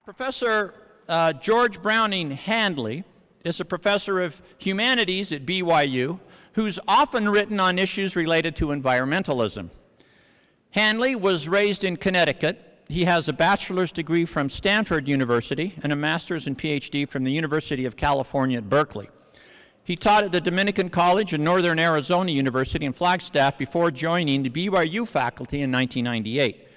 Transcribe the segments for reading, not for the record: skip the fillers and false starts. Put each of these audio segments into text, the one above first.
Professor George Browning Handley is a professor of humanities at BYU who's often written on issues related to environmentalism. Handley was raised in Connecticut. He has a bachelor's degree from Stanford University and a master's and PhD from the University of California at Berkeley. He taught at the Dominican College and Northern Arizona University in Flagstaff before joining the BYU faculty in 1998.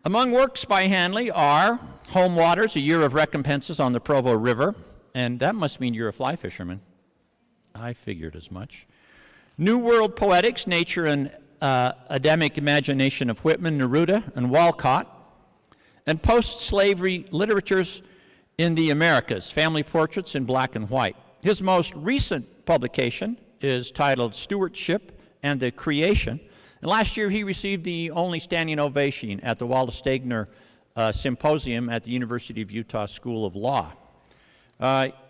Among works by Handley are Home Waters, A Year of Recompenses on the Provo River, and that must mean you're a fly fisherman. I figured as much. New World Poetics, Nature and Adamic Imagination of Whitman, Neruda, and Walcott, and Post-Slavery Literatures in the Americas, Family Portraits in Black and White. His most recent publication is titled Stewardship and the Creation. And last year he received the only standing ovation at the Wallace Stegner Symposium at the University of Utah School of Law.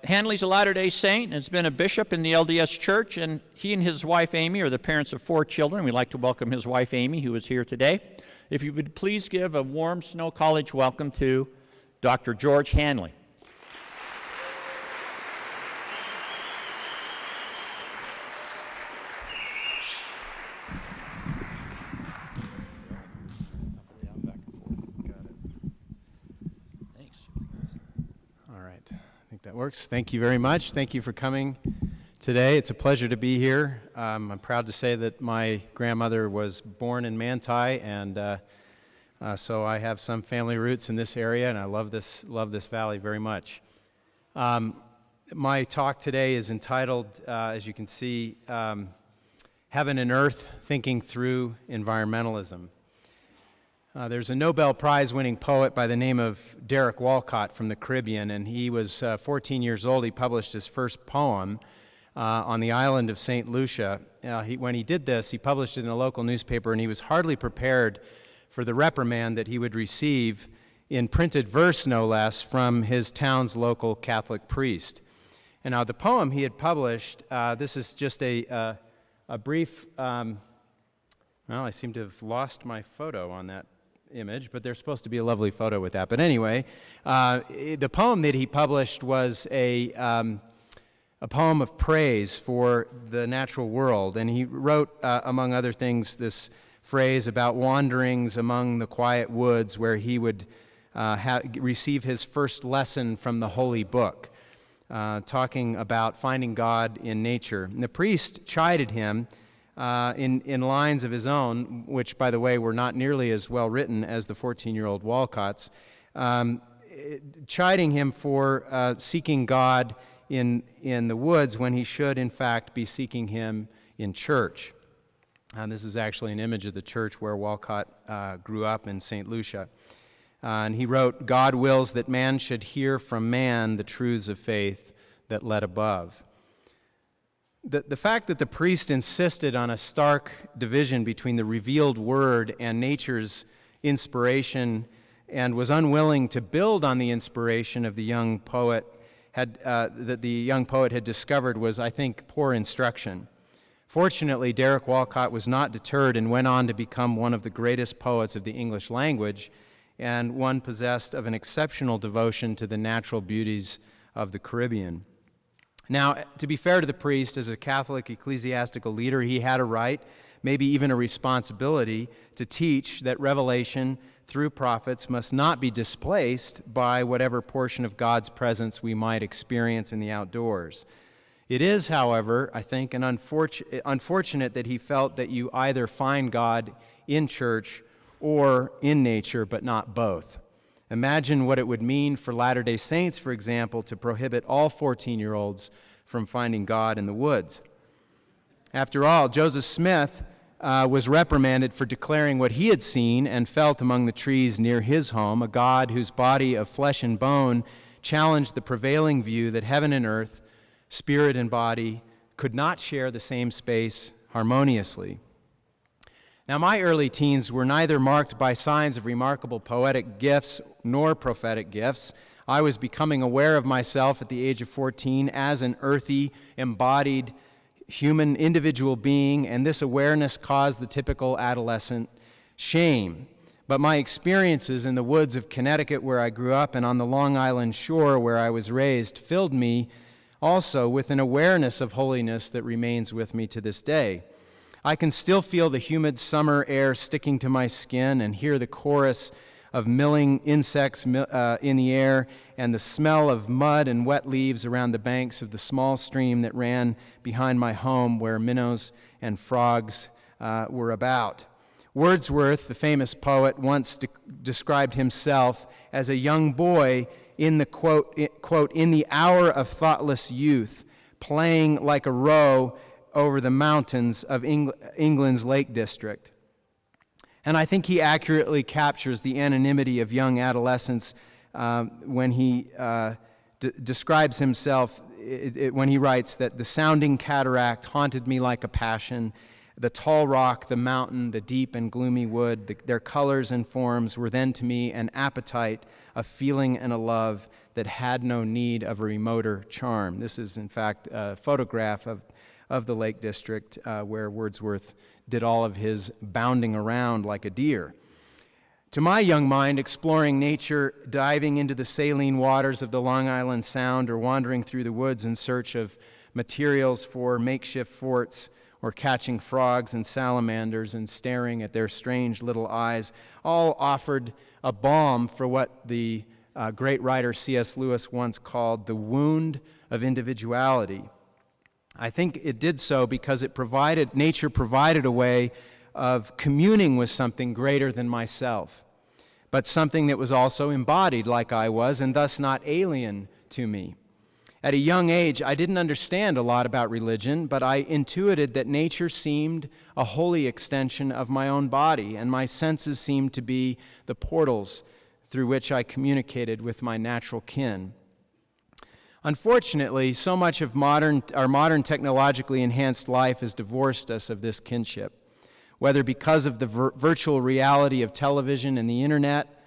Handley's a Latter-day Saint and has been a bishop in the LDS Church, and he and his wife Amy are the parents of 4 children. We'd like to welcome his wife Amy, who is here today. If you would please give a warm Snow College welcome to Dr. George Handley. That works. Thank you very much. Thank you for coming today. It's a pleasure to be here. I'm proud to say that my grandmother was born in Manti, and so I have some family roots in this area, and I love this valley very much. My talk today is entitled, as you can see, Heaven and Earth, Thinking Through Environmentalism. There's a Nobel Prize-winning poet by the name of Derek Walcott from the Caribbean, and he was 14 years old. He published his first poem on the island of St. Lucia. When he did this, he published it in a local newspaper, and he was hardly prepared for the reprimand that he would receive in printed verse, no less, from his town's local Catholic priest. And now the poem he had published, this is just a brief, well, I seem to have lost my photo on that image, but there's supposed to be a lovely photo with that. But anyway, the poem that he published was a poem of praise for the natural world, and he wrote, among other things, this phrase about wanderings among the quiet woods where he would receive his first lesson from the Holy Book, talking about finding God in nature. And the priest chided him in lines of his own, which, by the way, were not nearly as well written as the 14-year-old Walcott's, chiding him for seeking God in the woods when he should, in fact, be seeking him in church. And this is actually an image of the church where Walcott grew up in St. Lucia. And he wrote, "God wills that man should hear from man the truths of faith that led above." The fact that the priest insisted on a stark division between the revealed word and nature's inspiration and was unwilling to build on the inspiration of the young poet that the young poet had discovered was, I think, poor instruction. Fortunately, Derek Walcott was not deterred and went on to become one of the greatest poets of the English language, and one possessed of an exceptional devotion to the natural beauties of the Caribbean. Now, to be fair to the priest, as a Catholic ecclesiastical leader, he had a right, maybe even a responsibility, to teach that revelation through prophets must not be displaced by whatever portion of God's presence we might experience in the outdoors. It is, however, I think, unfortunate that he felt that you either find God in church or in nature, but not both. Imagine what it would mean for Latter-day Saints, for example, to prohibit all 14-year-olds from finding God in the woods. After all, Joseph Smith was reprimanded for declaring what he had seen and felt among the trees near his home, a God whose body of flesh and bone challenged the prevailing view that heaven and earth, spirit and body, could not share the same space harmoniously. Now, my early teens were neither marked by signs of remarkable poetic gifts nor prophetic gifts. I was becoming aware of myself at the age of 14 as an earthy, embodied human individual being, and this awareness caused the typical adolescent shame. But my experiences in the woods of Connecticut, where I grew up, and on the Long Island shore where I was raised, filled me also with an awareness of holiness that remains with me to this day. I can still feel the humid summer air sticking to my skin and hear the chorus of milling insects in the air and the smell of mud and wet leaves around the banks of the small stream that ran behind my home where minnows and frogs were about. Wordsworth, the famous poet, once described himself as a young boy in the quote, in the hour of thoughtless youth, playing like a roe over the mountains of England's Lake District. And I think he accurately captures the anonymity of young adolescence when he describes himself, when he writes that the sounding cataract haunted me like a passion, the tall rock, the mountain, the deep and gloomy wood, their colors and forms were then to me an appetite, a feeling and a love that had no need of a remoter charm. This is, in fact, a photograph of the Lake District where Wordsworth did all of his bounding around like a deer. To my young mind, exploring nature, diving into the saline waters of the Long Island Sound, or wandering through the woods in search of materials for makeshift forts, or catching frogs and salamanders and staring at their strange little eyes, all offered a balm for what the great writer C.S. Lewis once called the wound of individuality. I think it did so because nature provided a way of communing with something greater than myself, but something that was also embodied like I was and thus not alien to me. At a young age, I didn't understand a lot about religion, but I intuited that nature seemed a holy extension of my own body, and my senses seemed to be the portals through which I communicated with my natural kin. Unfortunately, so much of our modern technologically enhanced life has divorced us of this kinship, whether because of the virtual reality of television and the internet,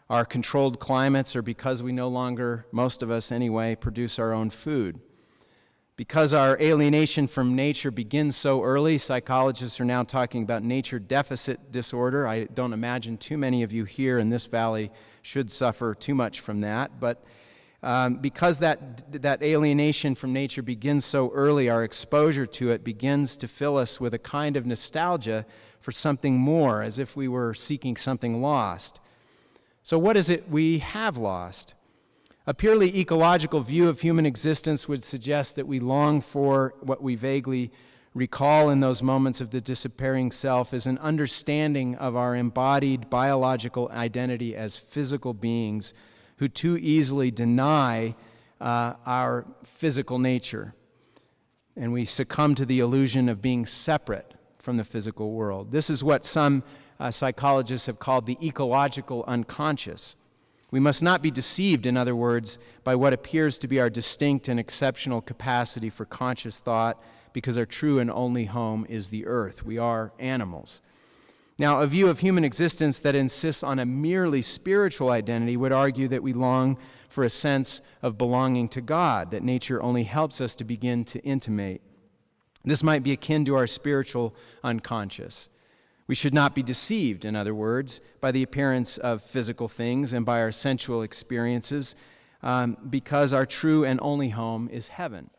our controlled climates, or because we no longer, most of us anyway, produce our own food. Because our alienation from nature begins so early, psychologists are now talking about nature deficit disorder. I don't imagine too many of you here in this valley should suffer too much from that, but because that alienation from nature begins so early, our exposure to it begins to fill us with a kind of nostalgia for something more, as if we were seeking something lost. So what is it we have lost? A purely ecological view of human existence would suggest that we long for what we vaguely recall in those moments of the disappearing self as an understanding of our embodied biological identity as physical beings who too easily deny our physical nature. And we succumb to the illusion of being separate from the physical world. This is what some psychologists have called the ecological unconscious. We must not be deceived, in other words, by what appears to be our distinct and exceptional capacity for conscious thought, because our true and only home is the earth. We are animals. Now, a view of human existence that insists on a merely spiritual identity would argue that we long for a sense of belonging to God, that nature only helps us to begin to intimate. This might be akin to our spiritual unconscious. We should not be deceived, in other words, by the appearance of physical things and by our sensual experiences, because our true and only home is heaven.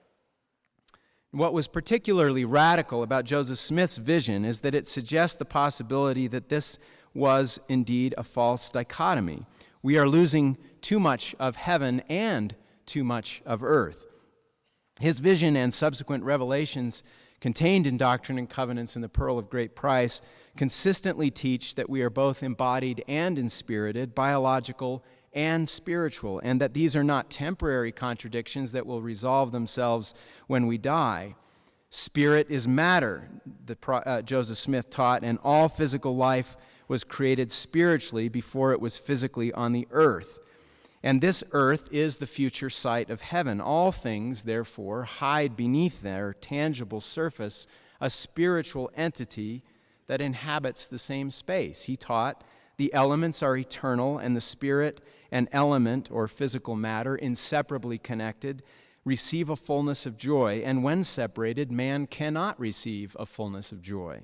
What was particularly radical about Joseph Smith's vision is that it suggests the possibility that this was indeed a false dichotomy. We are losing too much of heaven and too much of earth. His vision and subsequent revelations contained in Doctrine and Covenants and the Pearl of Great Price consistently teach that we are both embodied and inspirited, biological and spiritual, and that these are not temporary contradictions that will resolve themselves when we die. Spirit is matter, Joseph Smith taught, and all physical life was created spiritually before it was physically on the earth. And this earth is the future site of heaven. All things, therefore, hide beneath their tangible surface a spiritual entity that inhabits the same space. He taught the elements are eternal, and the spirit and element, or physical matter, inseparably connected, receive a fullness of joy, and when separated, man cannot receive a fullness of joy.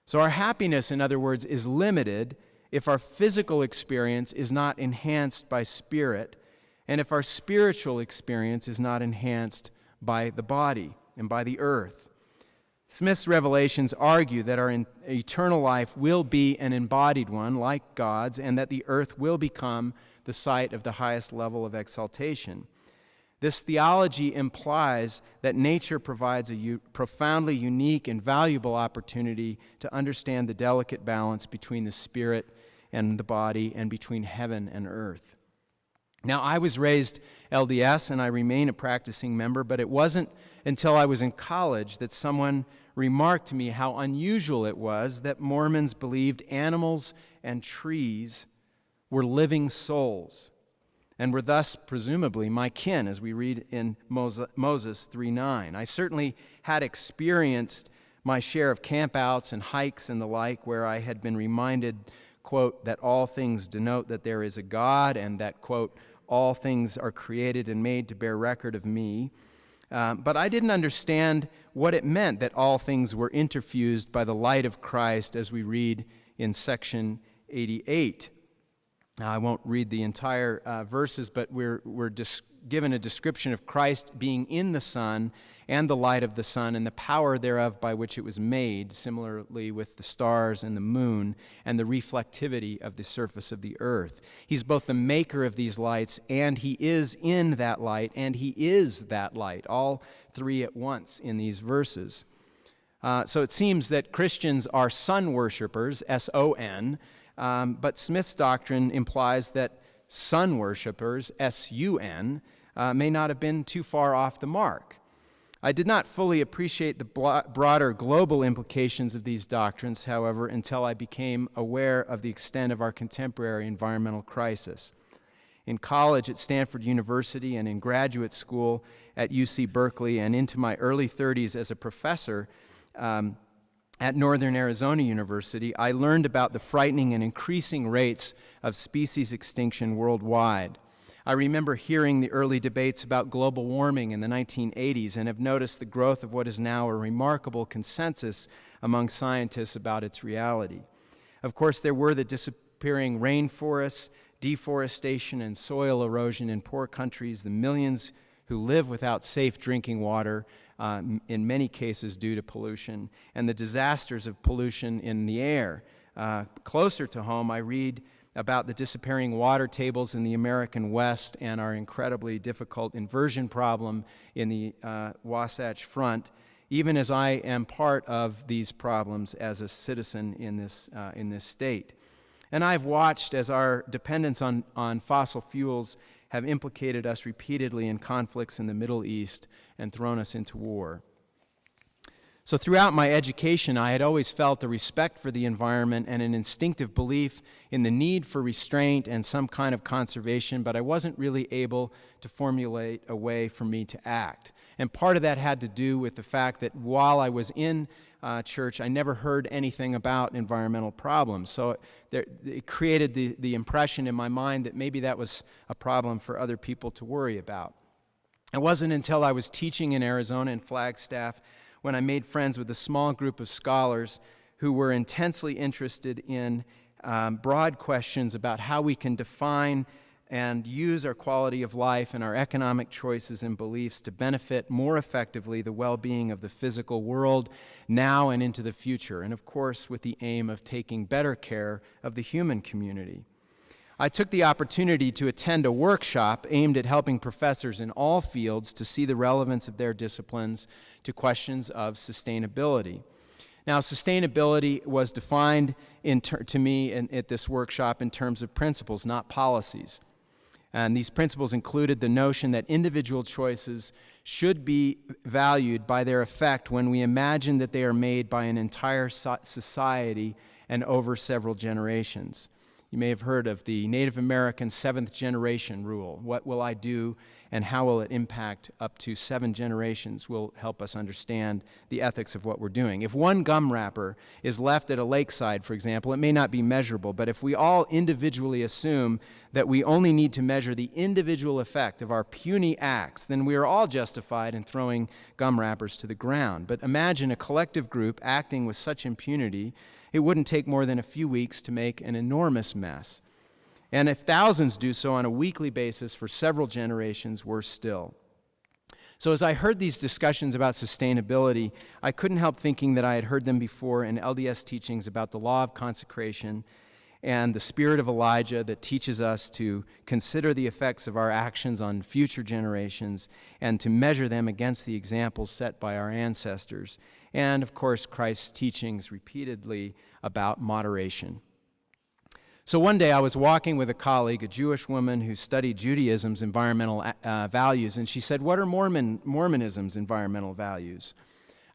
So our happiness, in other words, is limited if our physical experience is not enhanced by spirit, and if our spiritual experience is not enhanced by the body and by the earth. Smith's revelations argue that our eternal life will be an embodied one, like God's, and that the earth will become the site of the highest level of exaltation. This theology implies that nature provides a profoundly unique and valuable opportunity to understand the delicate balance between the spirit and the body and between heaven and earth. Now, I was raised LDS and I remain a practicing member, but it wasn't until I was in college that someone remarked to me how unusual it was that Mormons believed animals and trees were living souls and were thus presumably my kin, as we read in Moses 3:9. I certainly had experienced my share of campouts and hikes and the like where I had been reminded, quote, that all things denote that there is a God, and that, quote, all things are created and made to bear record of me. But I didn't understand what it meant that all things were interfused by the light of Christ, as we read in section 88. Now, I won't read the entire verses, but we're given a description of Christ being in the sun and the light of the sun and the power thereof by which it was made, similarly with the stars and the moon and the reflectivity of the surface of the earth. He's both the maker of these lights, and he is in that light, and he is that light, all three at once in these verses. So it seems that Christians are sun worshipers, S-O-N, but Smith's doctrine implies that sun worshipers, S-U-N, may not have been too far off the mark. I did not fully appreciate the broader global implications of these doctrines, however, until I became aware of the extent of our contemporary environmental crisis. In college at Stanford University and in graduate school at UC Berkeley, and into my early 30s as a professor at Northern Arizona University, I learned about the frightening and increasing rates of species extinction worldwide. I remember hearing the early debates about global warming in the 1980s and have noticed the growth of what is now a remarkable consensus among scientists about its reality. Of course, there were the disappearing rainforests, deforestation and soil erosion in poor countries, the millions who live without safe drinking water, in many cases due to pollution, and the disasters of pollution in the air. Closer to home, I read about the disappearing water tables in the American West and our incredibly difficult inversion problem in the Wasatch Front, even as I am part of these problems as a citizen in this state. And I've watched as our dependence on fossil fuels have implicated us repeatedly in conflicts in the Middle East and thrown us into war. So throughout my education, I had always felt a respect for the environment and an instinctive belief in the need for restraint and some kind of conservation, but I wasn't really able to formulate a way for me to act. And part of that had to do with the fact that while I was in church, I never heard anything about environmental problems. So it created the impression in my mind that maybe that was a problem for other people to worry about. It wasn't until I was teaching in Arizona in Flagstaff when I made friends with a small group of scholars who were intensely interested in broad questions about how we can define and use our quality of life and our economic choices and beliefs to benefit more effectively the well-being of the physical world now and into the future, and of course with the aim of taking better care of the human community. I took the opportunity to attend a workshop aimed at helping professors in all fields to see the relevance of their disciplines to questions of sustainability. Now, sustainability was defined to me at this workshop in terms of principles, not policies. And these principles included the notion that individual choices should be valued by their effect when we imagine that they are made by an entire society and over several generations. You may have heard of the Native American seventh generation rule. What will I do and how will it impact up to 7 generations will help us understand the ethics of what we're doing. If one gum wrapper is left at a lakeside, for example, it may not be measurable, but if we all individually assume that we only need to measure the individual effect of our puny acts, then we are all justified in throwing gum wrappers to the ground. But imagine a collective group acting with such impunity. it wouldn't take more than a few weeks to make an enormous mess. And if thousands do so on a weekly basis for several generations, worse still. So as I heard these discussions about sustainability, I couldn't help thinking that I had heard them before in LDS teachings about the law of consecration and the spirit of Elijah that teaches us to consider the effects of our actions on future generations and to measure them against the examples set by our ancestors. And, of course, Christ's teachings repeatedly about moderation. So one day I was walking with a colleague, a Jewish woman who studied Judaism's environmental values, and she said, "What are Mormonism's environmental values?"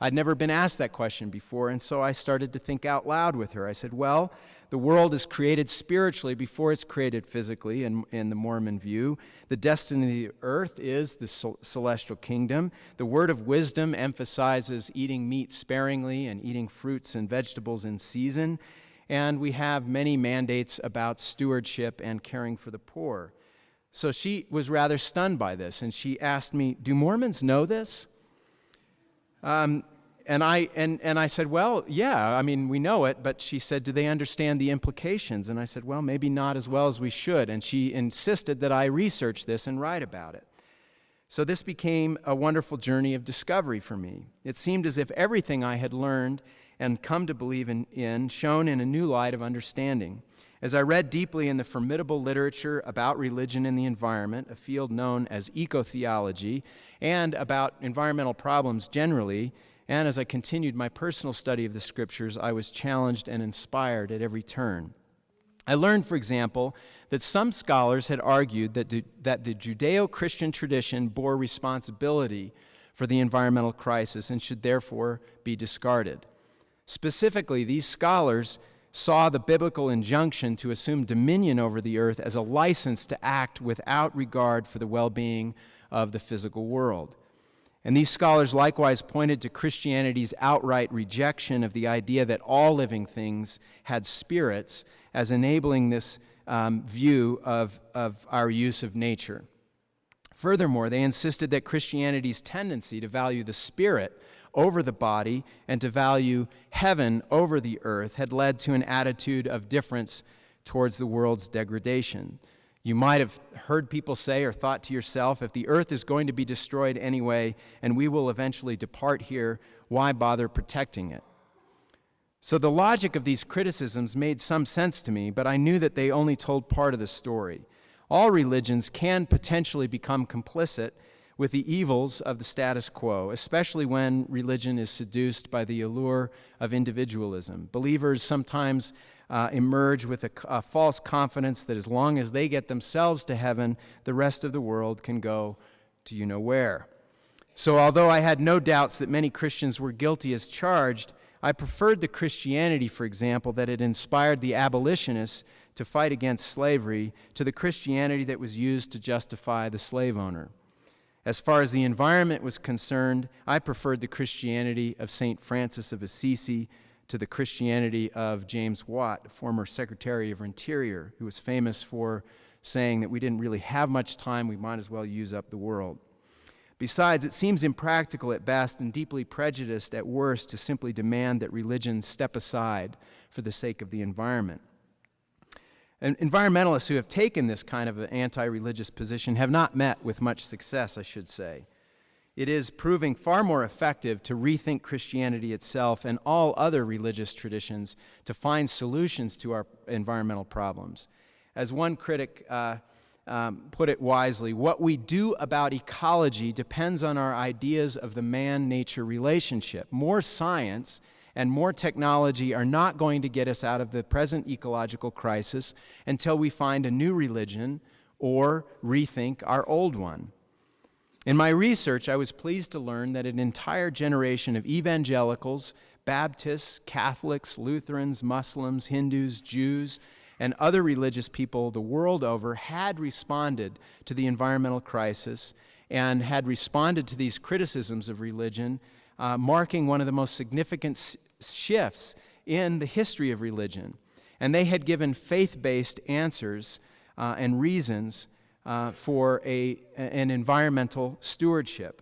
I'd never been asked that question before, and so I started to think out loud with her. I said, well, the world is created spiritually before it's created physically in the Mormon view. The destiny of the earth is the celestial kingdom. The word of wisdom emphasizes eating meat sparingly and eating fruits and vegetables in season. And we have many mandates about stewardship and caring for the poor. So she was rather stunned by this, and she asked me, "Do Mormons know this?" And I said, "Well, yeah, I mean, we know it," but she said, "Do they understand the implications?" And I said, "Well, maybe not as well as we should." And she insisted that I research this and write about it. So this became a wonderful journey of discovery for me. It seemed as if everything I had learned and come to believe in shone in a new light of understanding. As I read deeply in the formidable literature about religion and the environment, a field known as ecotheology, and about environmental problems generally, and as I continued my personal study of the Scriptures, I was challenged and inspired at every turn. I learned, for example, that some scholars had argued that the Judeo-Christian tradition bore responsibility for the environmental crisis and should therefore be discarded. Specifically, these scholars saw the biblical injunction to assume dominion over the earth as a license to act without regard for the well-being of the physical world. And these scholars likewise pointed to Christianity's outright rejection of the idea that all living things had spirits as enabling this view of our use of nature. Furthermore, they insisted that Christianity's tendency to value the spirit over the body and to value heaven over the earth had led to an attitude of difference towards the world's degradation. You might have heard people say or thought to yourself, if the earth is going to be destroyed anyway and we will eventually depart here, why bother protecting it? So the logic of these criticisms made some sense to me, but I knew that they only told part of the story. All religions can potentially become complicit with the evils of the status quo, especially when religion is seduced by the allure of individualism. Believers sometimes emerge with a false confidence that as long as they get themselves to heaven, the rest of the world can go to you know where. So although I had no doubts that many Christians were guilty as charged, I preferred the Christianity, for example, that had inspired the abolitionists to fight against slavery to the Christianity that was used to justify the slave owner. As far as the environment was concerned, I preferred the Christianity of St. Francis of Assisi to the Christianity of James Watt, former Secretary of Interior, who was famous for saying that we didn't really have much time, we might as well use up the world. Besides, it seems impractical at best and deeply prejudiced at worst to simply demand that religion step aside for the sake of the environment. And environmentalists who have taken this kind of an anti-religious position have not met with much success, I should say. It is proving far more effective to rethink Christianity itself and all other religious traditions to find solutions to our environmental problems. As one critic put it wisely, what we do about ecology depends on our ideas of the man-nature relationship. More science and more technology are not going to get us out of the present ecological crisis until we find a new religion or rethink our old one. In my research, I was pleased to learn that an entire generation of evangelicals, Baptists, Catholics, Lutherans, Muslims, Hindus, Jews, and other religious people the world over had responded to the environmental crisis and had responded to these criticisms of religion, marking one of the most significant shifts in the history of religion. And they had given faith-based answers and reasons for an environmental stewardship.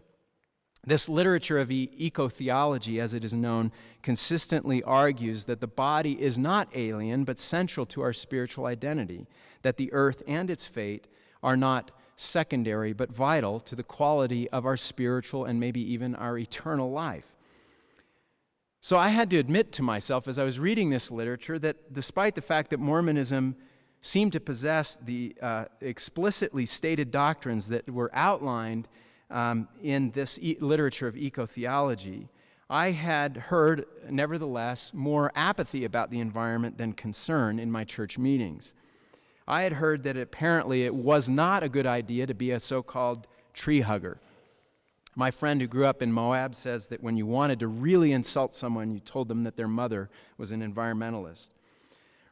This literature of eco-theology, as it is known, consistently argues that the body is not alien but central to our spiritual identity, that the earth and its fate are not secondary but vital to the quality of our spiritual and maybe even our eternal life. So I had to admit to myself as I was reading this literature that despite the fact that Mormonism seemed to possess the explicitly stated doctrines that were outlined in this literature of eco-theology, I had heard, nevertheless, more apathy about the environment than concern in my church meetings. I had heard that apparently it was not a good idea to be a so-called tree hugger. My friend who grew up in Moab says that when you wanted to really insult someone, you told them that their mother was an environmentalist.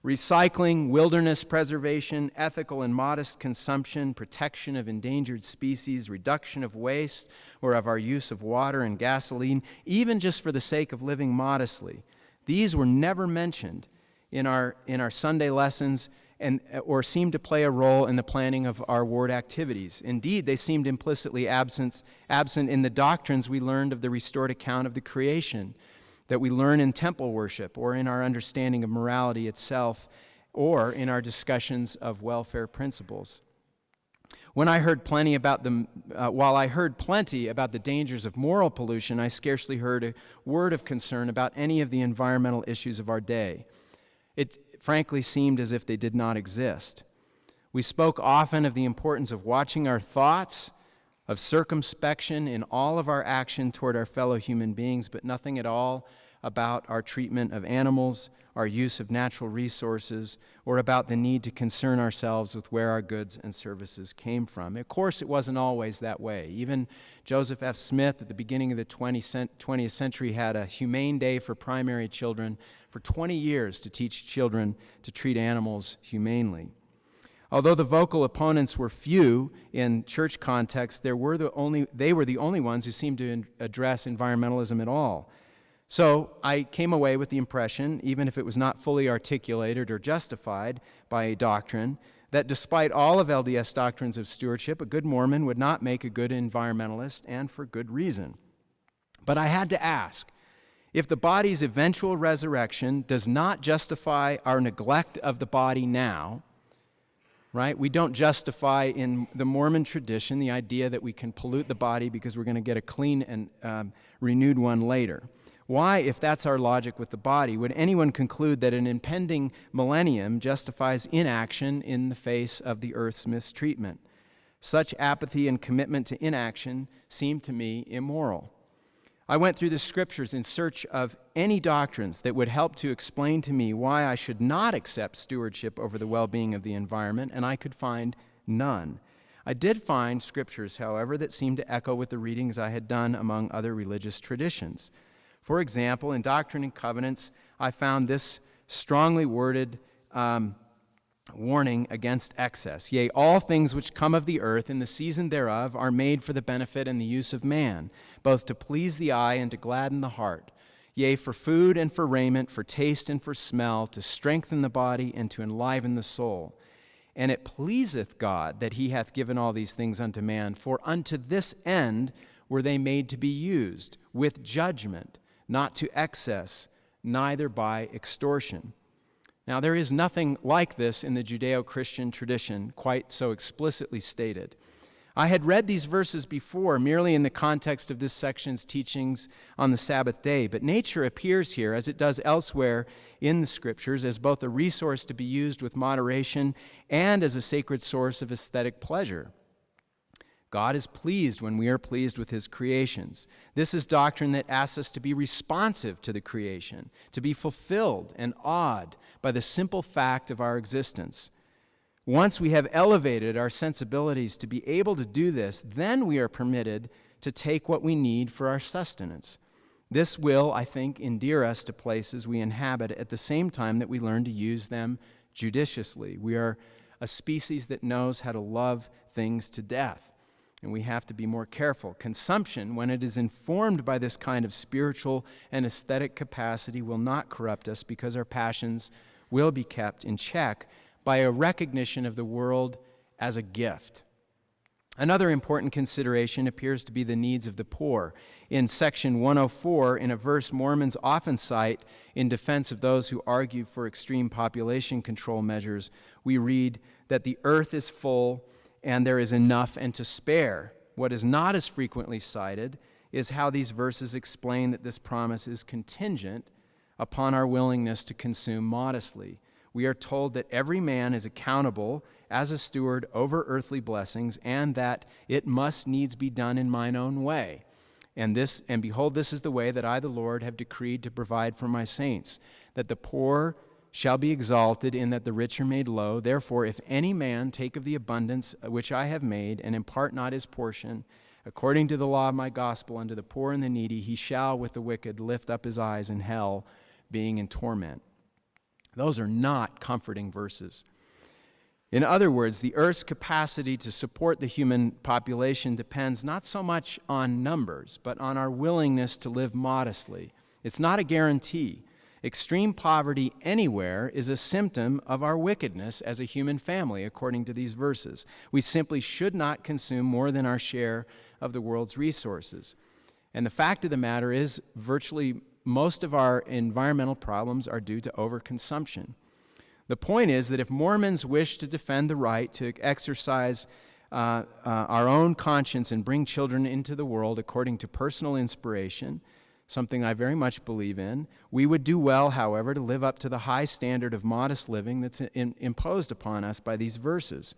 Recycling, wilderness preservation, ethical and modest consumption, protection of endangered species, reduction of waste or of our use of water and gasoline, even just for the sake of living modestly. These were never mentioned in our Sunday lessons or seemed to play a role in the planning of our ward activities. Indeed, they seemed implicitly absent in the doctrines we learned of the restored account of the creation, that we learn in temple worship or in our understanding of morality itself or in our discussions of welfare principles. While I heard plenty about the dangers of moral pollution, I scarcely heard a word of concern about any of the environmental issues of our day. It frankly seemed as if they did not exist. We spoke often of the importance of watching our thoughts, of circumspection in all of our action toward our fellow human beings, but nothing at all about our treatment of animals, our use of natural resources, or about the need to concern ourselves with where our goods and services came from. Of course, it wasn't always that way. Even Joseph F. Smith at the beginning of the 20th century had a humane day for primary children for 20 years to teach children to treat animals humanely. Although the vocal opponents were few in church context, they were the only ones who seemed to address environmentalism at all. So I came away with the impression, even if it was not fully articulated or justified by a doctrine, that despite all of LDS doctrines of stewardship, a good Mormon would not make a good environmentalist, and for good reason. But I had to ask, if the body's eventual resurrection does not justify our neglect of the body now, right? We don't justify in the Mormon tradition the idea that we can pollute the body because we're going to get a clean and renewed one later. Why, if that's our logic with the body, would anyone conclude that an impending millennium justifies inaction in the face of the earth's mistreatment? Such apathy and commitment to inaction seem to me immoral. I went through the scriptures in search of any doctrines that would help to explain to me why I should not accept stewardship over the well-being of the environment, and I could find none. I did find scriptures, however, that seemed to echo with the readings I had done among other religious traditions. For example, in Doctrine and Covenants, I found this strongly worded warning against excess. Yea, all things which come of the earth in the season thereof are made for the benefit and the use of man, both to please the eye and to gladden the heart. Yea, for food and for raiment, for taste and for smell, to strengthen the body and to enliven the soul. And it pleaseth God that he hath given all these things unto man, for unto this end were they made to be used, with judgment, not to excess, neither by extortion. Now, there is nothing like this in the Judeo-Christian tradition, quite so explicitly stated. I had read these verses before, merely in the context of this section's teachings on the Sabbath day, but nature appears here, as it does elsewhere in the Scriptures, as both a resource to be used with moderation and as a sacred source of aesthetic pleasure. God is pleased when we are pleased with his creations. This is doctrine that asks us to be responsive to the creation, to be fulfilled and awed by the simple fact of our existence. Once we have elevated our sensibilities to be able to do this, then we are permitted to take what we need for our sustenance. This will, I think, endear us to places we inhabit at the same time that we learn to use them judiciously. We are a species that knows how to love things to death. And we have to be more careful. Consumption, when it is informed by this kind of spiritual and aesthetic capacity, will not corrupt us because our passions will be kept in check by a recognition of the world as a gift. Another important consideration appears to be the needs of the poor. In section 104, in a verse Mormons often cite in defense of those who argue for extreme population control measures, we read that the earth is full and there is enough and to spare. What is not as frequently cited is how these verses explain that this promise is contingent upon our willingness to consume modestly. We are told that every man is accountable as a steward over earthly blessings, and that it must needs be done in mine own way. And behold, this is the way that I, the Lord, have decreed to provide for my saints, that the poor shall be exalted, in that the rich are made low. Therefore, if any man take of the abundance which I have made, and impart not his portion, according to the law of my gospel, unto the poor and the needy, he shall with the wicked lift up his eyes in hell, being in torment. Those are not comforting verses. In other words, the earth's capacity to support the human population depends not so much on numbers, but on our willingness to live modestly. It's not a guarantee. Extreme poverty anywhere is a symptom of our wickedness as a human family, according to these verses. We simply should not consume more than our share of the world's resources. And the fact of the matter is, virtually most of our environmental problems are due to overconsumption. The point is that if Mormons wish to defend the right to exercise our own conscience and bring children into the world according to personal inspiration, something I very much believe in, we would do well, however, to live up to the high standard of modest living that's imposed upon us by these verses.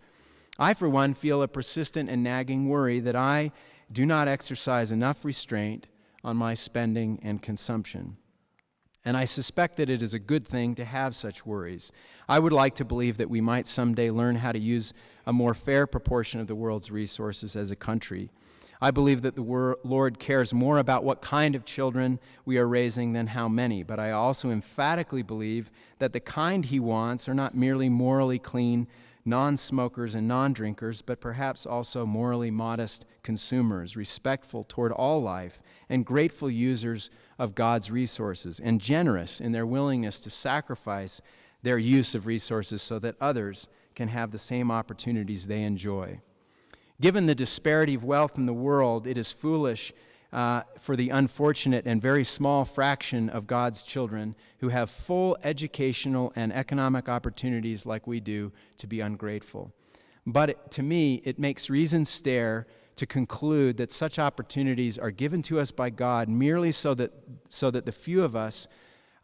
I, for one, feel a persistent and nagging worry that I do not exercise enough restraint on my spending and consumption. And I suspect that it is a good thing to have such worries. I would like to believe that we might someday learn how to use a more fair proportion of the world's resources as a country. I believe that the Lord cares more about what kind of children we are raising than how many, but I also emphatically believe that the kind He wants are not merely morally clean non-smokers and non-drinkers, but perhaps also morally modest consumers, respectful toward all life, and grateful users of God's resources, and generous in their willingness to sacrifice their use of resources so that others can have the same opportunities they enjoy. Given the disparity of wealth in the world, it is foolish for the unfortunate and very small fraction of God's children who have full educational and economic opportunities like we do to be ungrateful. But to me, it makes reason stare to conclude that such opportunities are given to us by God merely so that the few of us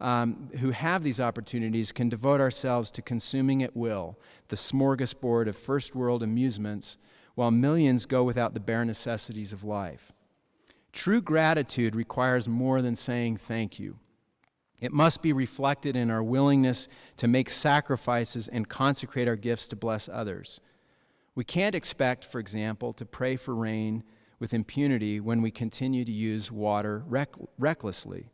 who have these opportunities can devote ourselves to consuming at will the smorgasbord of first world amusements, while millions go without the bare necessities of life. True gratitude requires more than saying thank you. It must be reflected in our willingness to make sacrifices and consecrate our gifts to bless others. We can't expect, for example, to pray for rain with impunity when we continue to use water recklessly.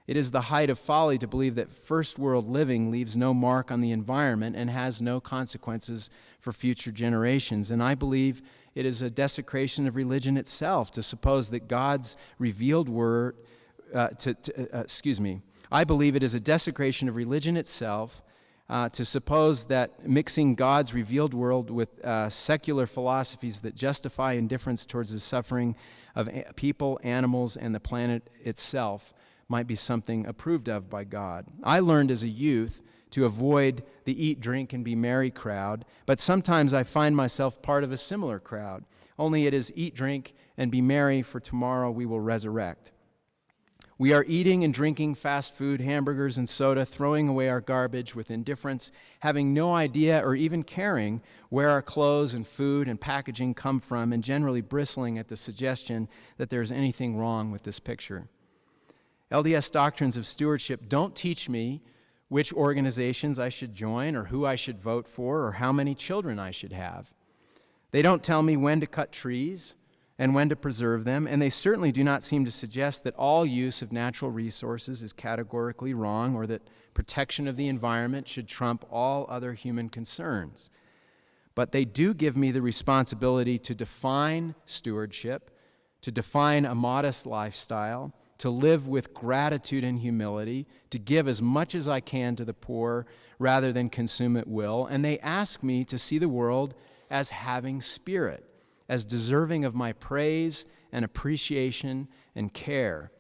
It is the height of folly to believe that first world living leaves no mark on the environment and has no consequences for future generations. And I believe it is a desecration of religion itself to suppose that God's revealed word, I believe it is a desecration of religion itself to suppose that mixing God's revealed world with secular philosophies that justify indifference towards the suffering of people, animals, and the planet itself might be something approved of by God. I learned as a youth to avoid the eat, drink, and be merry crowd, but sometimes I find myself part of a similar crowd, only it is eat, drink, and be merry, for tomorrow we will resurrect. We are eating and drinking fast food, hamburgers, and soda, throwing away our garbage with indifference, having no idea or even caring where our clothes and food and packaging come from, and generally bristling at the suggestion that there's anything wrong with this picture. LDS doctrines of stewardship don't teach me which organizations I should join or who I should vote for or how many children I should have. They don't tell me when to cut trees and when to preserve them, and they certainly do not seem to suggest that all use of natural resources is categorically wrong or that protection of the environment should trump all other human concerns. But they do give me the responsibility to define stewardship, to define a modest lifestyle, to live with gratitude and humility, to give as much as I can to the poor rather than consume at will. And they ask me to see the world as having spirit, as deserving of my praise and appreciation and care.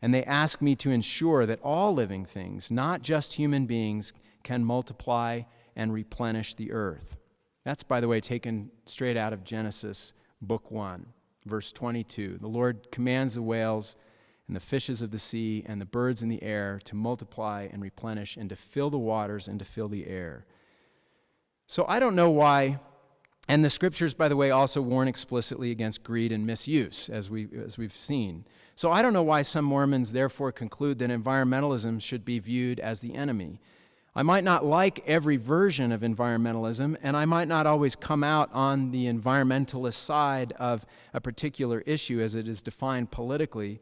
And they ask me to ensure that all living things, not just human beings, can multiply and replenish the earth. That's, by the way, taken straight out of Genesis, book 1, verse 22. The Lord commands the whales and the fishes of the sea and the birds in the air to multiply and replenish and to fill the waters and to fill the air. So I don't know why, and the scriptures, by the way, also warn explicitly against greed and misuse, as we've seen. So I don't know why some Mormons therefore conclude that environmentalism should be viewed as the enemy. I might not like every version of environmentalism, and I might not always come out on the environmentalist side of a particular issue as it is defined politically.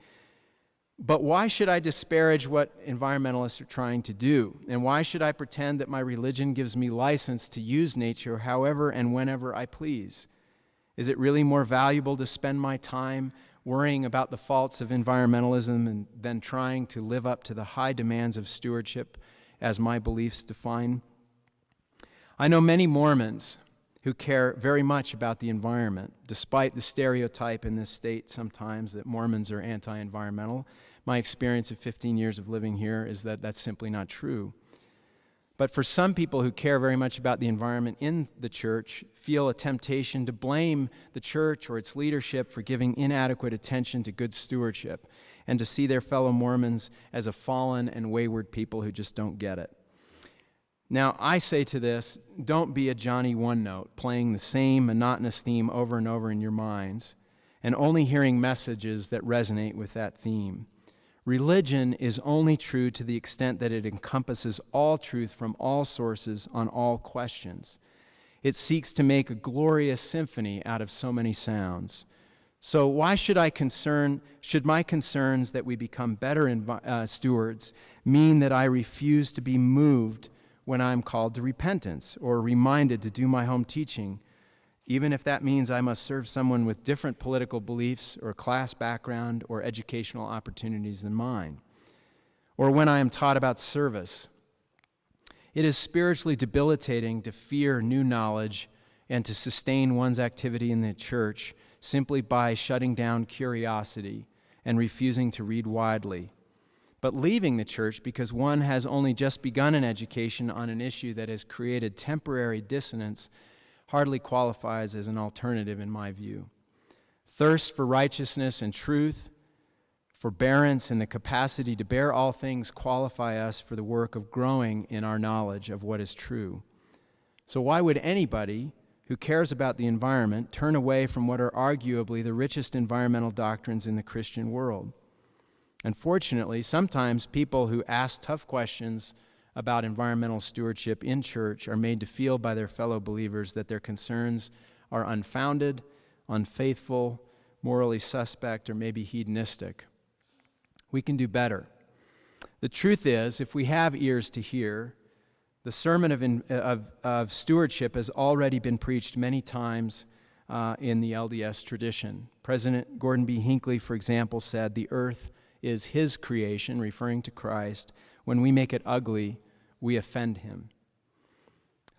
But why should I disparage what environmentalists are trying to do? And why should I pretend that my religion gives me license to use nature however and whenever I please? Is it really more valuable to spend my time worrying about the faults of environmentalism than trying to live up to the high demands of stewardship as my beliefs define? I know many Mormons who care very much about the environment, despite the stereotype in this state sometimes that Mormons are anti-environmental. My experience of 15 years of living here is that that's simply not true. But for some people who care very much about the environment in the church, feel a temptation to blame the church or its leadership for giving inadequate attention to good stewardship, and to see their fellow Mormons as a fallen and wayward people who just don't get it. Now, I say to this, don't be a Johnny One-Note, playing the same monotonous theme over and over in your minds, and only hearing messages that resonate with that theme. Religion is only true to the extent that it encompasses all truth from all sources on all questions. It seeks to make a glorious symphony out of so many sounds. So why should my concerns that we become better stewards mean that I refuse to be moved when I'm called to repentance or reminded to do my home teaching, even if that means I must serve someone with different political beliefs or class background or educational opportunities than mine? Or when I am taught about service? It is spiritually debilitating to fear new knowledge and to sustain one's activity in the church simply by shutting down curiosity and refusing to read widely. But leaving the church because one has only just begun an education on an issue that has created temporary dissonance hardly qualifies as an alternative in my view. Thirst for righteousness and truth, forbearance, and the capacity to bear all things qualify us for the work of growing in our knowledge of what is true. So why would anybody who cares about the environment turn away from what are arguably the richest environmental doctrines in the Christian world? Unfortunately, sometimes people who ask tough questions about environmental stewardship in church are made to feel by their fellow believers that their concerns are unfounded, unfaithful, morally suspect, or maybe hedonistic. We can do better. The truth is, if we have ears to hear, the sermon of stewardship has already been preached many times in the LDS tradition. President Gordon B. Hinckley, for example, said, "The earth is his creation," referring to Christ. "When we make it ugly, we offend him."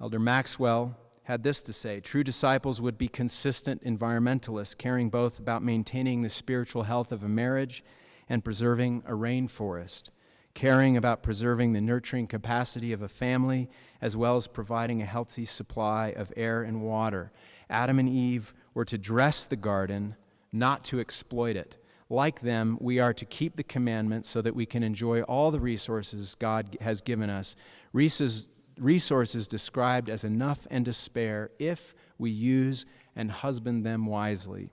Elder Maxwell had this to say: "True disciples would be consistent environmentalists, caring both about maintaining the spiritual health of a marriage and preserving a rainforest, caring about preserving the nurturing capacity of a family, as well as providing a healthy supply of air and water. Adam and Eve were to dress the garden, not to exploit it. Like them, we are to keep the commandments so that we can enjoy all the resources God has given us, resources described as enough and to spare if we use and husband them wisely."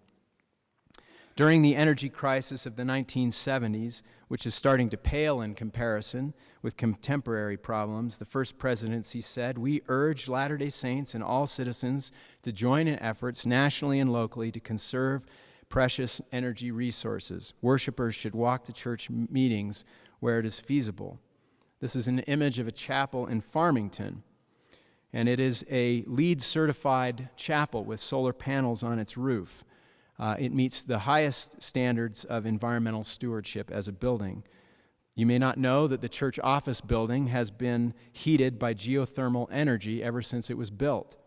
During the energy crisis of the 1970s, which is starting to pale in comparison with contemporary problems, the first presidency said, "We urge Latter-day Saints and all citizens to join in efforts nationally and locally to conserve precious energy resources. Worshipers should walk to church meetings where it is feasible." This is an image of a chapel in Farmington, and it is a LEED-certified chapel with solar panels on its roof. It meets the highest standards of environmental stewardship as a building. You may not know that the church office building has been heated by geothermal energy ever since it was built.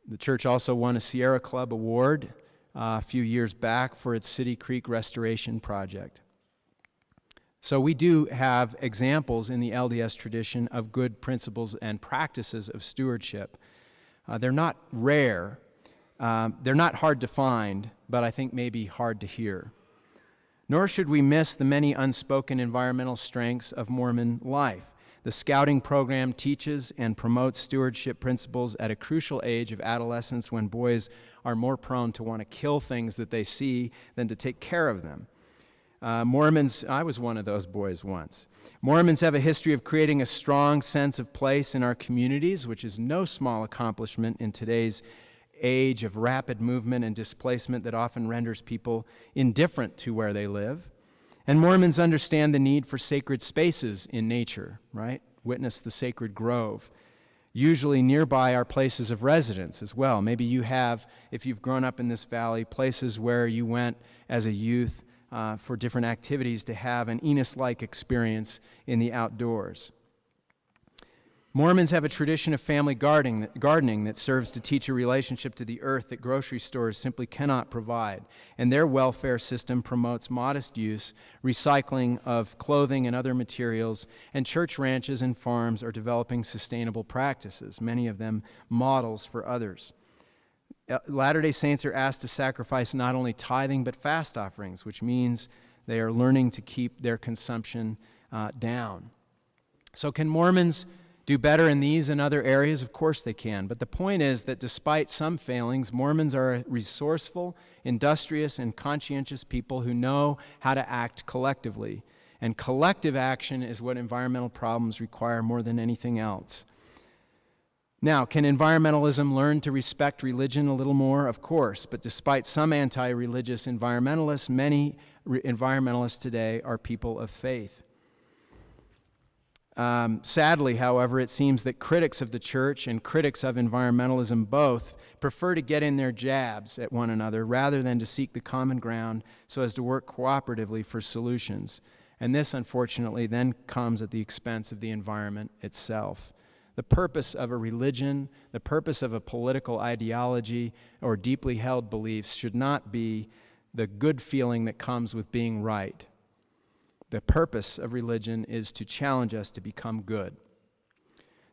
The church also won a Sierra Club Award a few years back for its City Creek restoration project. So we do have examples in the LDS tradition of good principles and practices of stewardship. They're not rare, they're not hard to find, but I think maybe hard to hear. Nor should we miss the many unspoken environmental strengths of Mormon life. The scouting program teaches and promotes stewardship principles at a crucial age of adolescence when boys are more prone to want to kill things that they see than to take care of them. Mormons, I was one of those boys once. Mormons have a history of creating a strong sense of place in our communities, which is no small accomplishment in today's age of rapid movement and displacement that often renders people indifferent to where they live. And Mormons understand the need for sacred spaces in nature, right? Witness the sacred grove. Usually nearby are places of residence as well. Maybe you have, if you've grown up in this valley, places where you went as a youth for different activities to have an Enos-like experience in the outdoors. Mormons have a tradition of family gardening that serves to teach a relationship to the earth that grocery stores simply cannot provide, and their welfare system promotes modest use, recycling of clothing and other materials, and church ranches and farms are developing sustainable practices, many of them models for others. Latter-day Saints are asked to sacrifice not only tithing but fast offerings, which means they are learning to keep their consumption down. So can Mormons do better in these and other areas? Of course they can. But the point is that despite some failings, Mormons are a resourceful, industrious, and conscientious people who know how to act collectively. And collective action is what environmental problems require more than anything else. Now, can environmentalism learn to respect religion a little more? Of course. But despite some anti-religious environmentalists, many environmentalists today are people of faith. Sadly, however, it seems that critics of the church and critics of environmentalism both prefer to get in their jabs at one another rather than to seek the common ground so as to work cooperatively for solutions. And this, unfortunately, then comes at the expense of the environment itself. The purpose of a religion, the purpose of a political ideology, or deeply held beliefs should not be the good feeling that comes with being right. The purpose of religion is to challenge us to become good.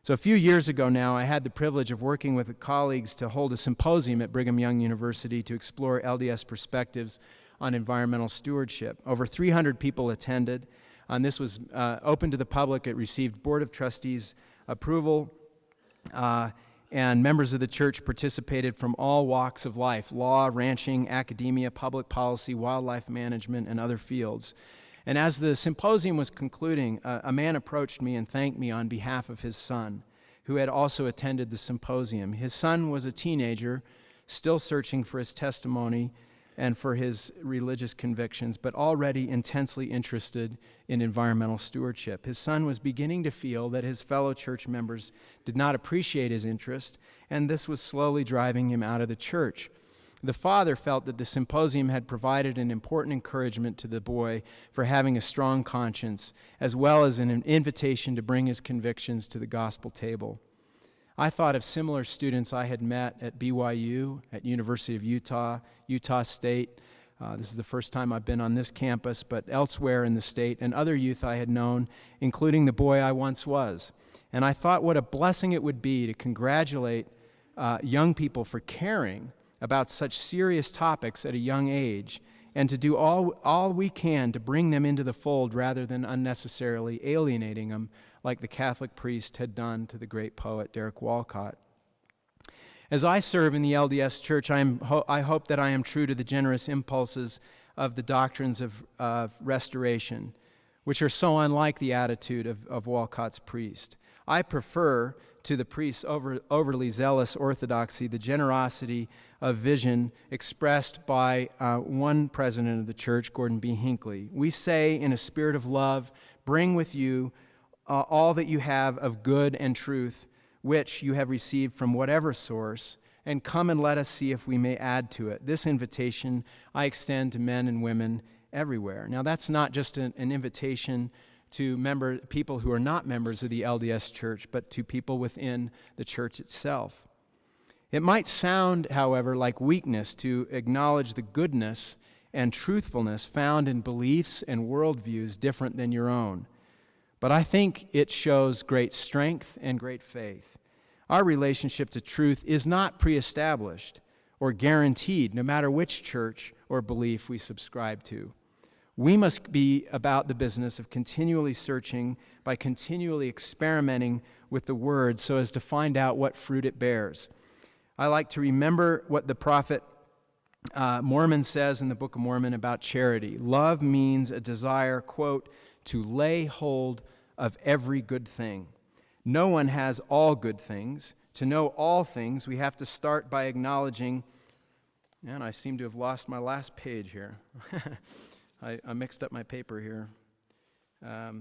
So a few years ago now, I had the privilege of working with colleagues to hold a symposium at Brigham Young University to explore LDS perspectives on environmental stewardship. Over 300 people attended, and this was open to the public. It received Board of Trustees approval, and members of the church participated from all walks of life: law, ranching, academia, public policy, wildlife management, and other fields. And as the symposium was concluding, a man approached me and thanked me on behalf of his son, who had also attended the symposium. His son was a teenager, still searching for his testimony and for his religious convictions, but already intensely interested in environmental stewardship. His son was beginning to feel that his fellow church members did not appreciate his interest, and this was slowly driving him out of the church. The father felt that the symposium had provided an important encouragement to the boy for having a strong conscience, as well as an invitation to bring his convictions to the gospel table. I thought of similar students I had met at BYU, at University of Utah, Utah State. This is the first time I've been on this campus, but elsewhere in the state, and other youth I had known, including the boy I once was. And I thought what a blessing it would be to congratulate young people for caring about such serious topics at a young age, and to do all we can to bring them into the fold rather than unnecessarily alienating them like the Catholic priest had done to the great poet Derek Walcott. As I serve in the LDS Church, I hope that I am true to the generous impulses of the doctrines of restoration, which are so unlike the attitude of Walcott's priest. I prefer to the priest's overly zealous orthodoxy the generosity of vision expressed by one president of the church, Gordon B. Hinckley. We say in a spirit of love, bring with you all that you have of good and truth, which you have received from whatever source, and come and let us see if we may add to it. This invitation I extend to men and women everywhere. Now, that's not just an invitation to people who are not members of the LDS Church, but to people within the church itself. It might sound, however, like weakness to acknowledge the goodness and truthfulness found in beliefs and worldviews different than your own. But I think it shows great strength and great faith. Our relationship to truth is not pre-established or guaranteed, no matter which church or belief we subscribe to. We must be about the business of continually searching by continually experimenting with the Word so as to find out what fruit it bears. I like to remember what the prophet Mormon says in the Book of Mormon about charity. Love means a desire, quote, to lay hold of every good thing. No one has all good things. To know all things, we have to start by acknowledging, and I seem to have lost my last page here. I mixed up my paper here. Oh,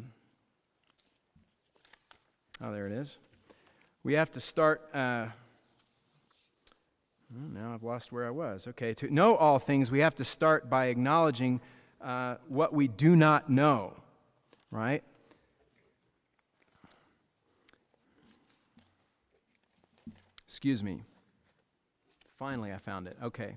there it is. We have to start... now I've lost where I was. Okay, to know all things, we have to start by acknowledging what we do not know, right? Excuse me. Finally, I found it. Okay.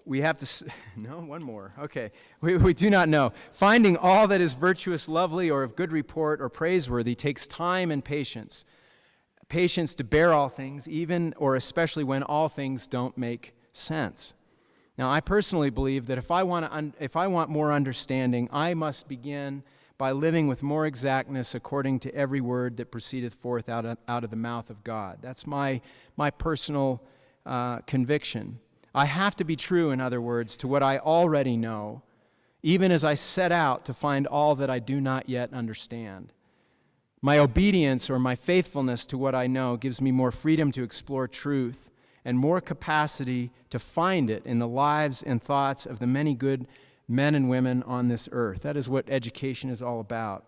We have to... No, one more. Okay. We do not know. Finding all that is virtuous, lovely, or of good report or praiseworthy takes time and patience. Patience to bear all things, even or especially when all things don't make sense. Now, I personally believe that if I want more understanding, I must begin by living with more exactness according to every word that proceedeth forth out of the mouth of God. That's my personal conviction. I have to be true, in other words, to what I already know, even as I set out to find all that I do not yet understand. My obedience or my faithfulness to what I know gives me more freedom to explore truth and more capacity to find it in the lives and thoughts of the many good men and women on this earth. That is what education is all about.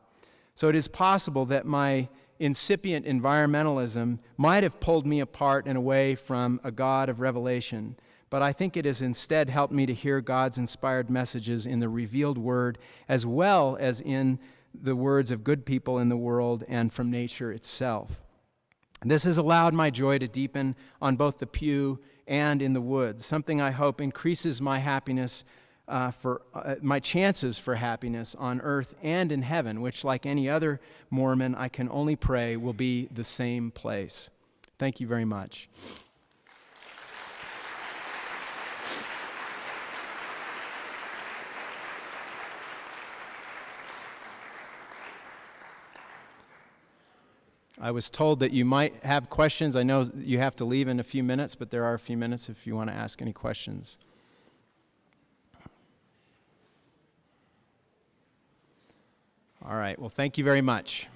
So it is possible that my incipient environmentalism might have pulled me apart and away from a God of revelation, but I think it has instead helped me to hear God's inspired messages in the revealed Word as well as in the words of good people in the world and from nature itself. This has allowed my joy to deepen on both the pew and in the woods, something I hope increases my happiness my chances for happiness on earth and in heaven, which, like any other Mormon, I can only pray will be the same place. Thank you very much. I was told that you might have questions. I know you have to leave in a few minutes, but there are a few minutes if you want to ask any questions. All right. Well, thank you very much.